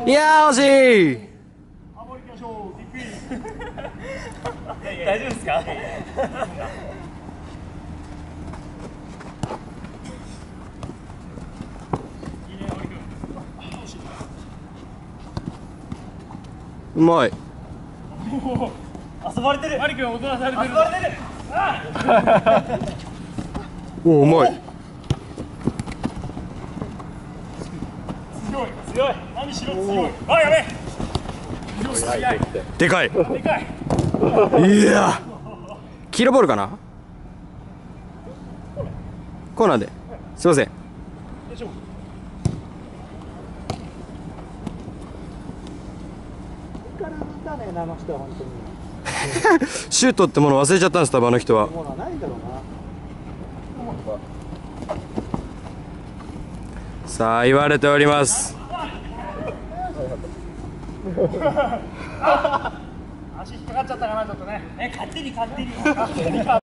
いやー惜しい。大丈夫ですか？うまい。遊ばれてる。マリ君踊らされてる。遊ばれてる。おお、うまい。強い強い。何しろ強い。あ、やべえ。でかい。でかい。いや黄色ボールかな。コーナーで。すいません。シュートってもの忘れちゃったんです、多分あの人は。さあ言われております。足引っかかっちゃったかな、ちょっとね。勝手に。